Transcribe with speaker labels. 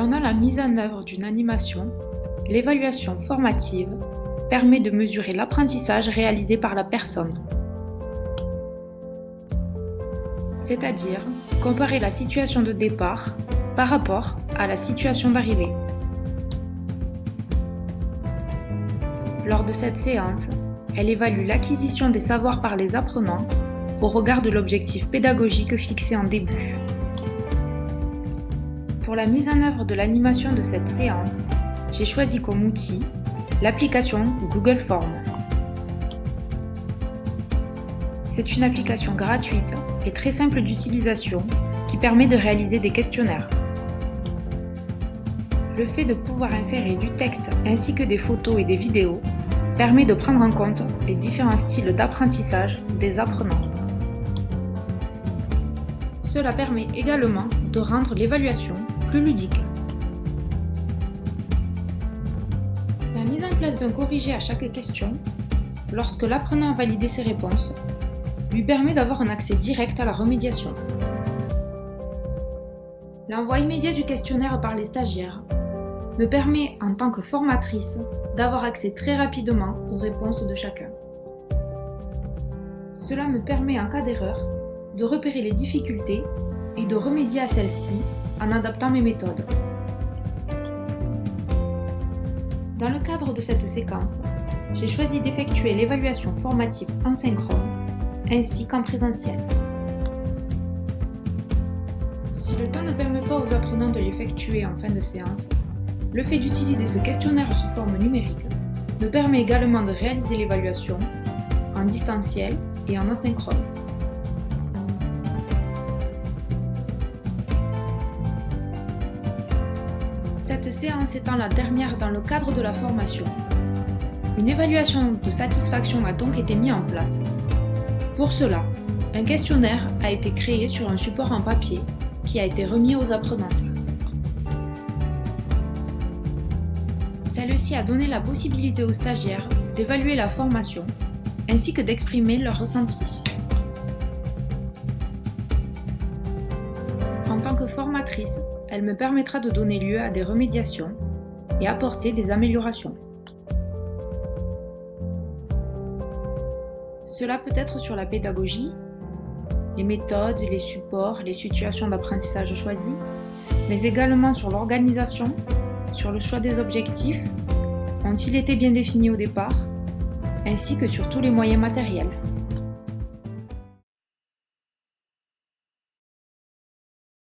Speaker 1: Pendant la mise en œuvre d'une animation, l'évaluation formative permet de mesurer l'apprentissage réalisé par la personne. C'est-à-dire comparer la situation de départ par rapport à la situation d'arrivée. Lors de cette séance, elle évalue l'acquisition des savoirs par les apprenants au regard de l'objectif pédagogique fixé en début. Pour la mise en œuvre de l'animation de cette séance, j'ai choisi comme outil l'application Google Forms. C'est une application gratuite et très simple d'utilisation qui permet de réaliser des questionnaires. Le fait de pouvoir insérer du texte ainsi que des photos et des vidéos permet de prendre en compte les différents styles d'apprentissage des apprenants. Cela permet également de rendre l'évaluation plus ludique. La mise en place d'un corrigé à chaque question, lorsque l'apprenant a validé ses réponses, lui permet d'avoir un accès direct à la remédiation. L'envoi immédiat du questionnaire par les stagiaires me permet, en tant que formatrice, d'avoir accès très rapidement aux réponses de chacun. Cela me permet, en cas d'erreur, de repérer les difficultés et de remédier à celles-ci en adaptant mes méthodes. Dans le cadre de cette séquence, j'ai choisi d'effectuer l'évaluation formative en synchrone ainsi qu'en présentiel. Si le temps ne permet pas aux apprenants de l'effectuer en fin de séance, le fait d'utiliser ce questionnaire sous forme numérique me permet également de réaliser l'évaluation en distanciel et en asynchrone. Cette séance étant la dernière dans le cadre de la formation, une évaluation de satisfaction a donc été mise en place. Pour cela, un questionnaire a été créé sur un support en papier qui a été remis aux apprenantes. Celle-ci a donné la possibilité aux stagiaires d'évaluer la formation ainsi que d'exprimer leurs ressentis. En tant que formatrice, elle me permettra de donner lieu à des remédiations et apporter des améliorations. Cela peut être sur la pédagogie, les méthodes, les supports, les situations d'apprentissage choisies, mais également sur l'organisation, sur le choix des objectifs, ont-ils été bien définis au départ, ainsi que sur tous les moyens matériels.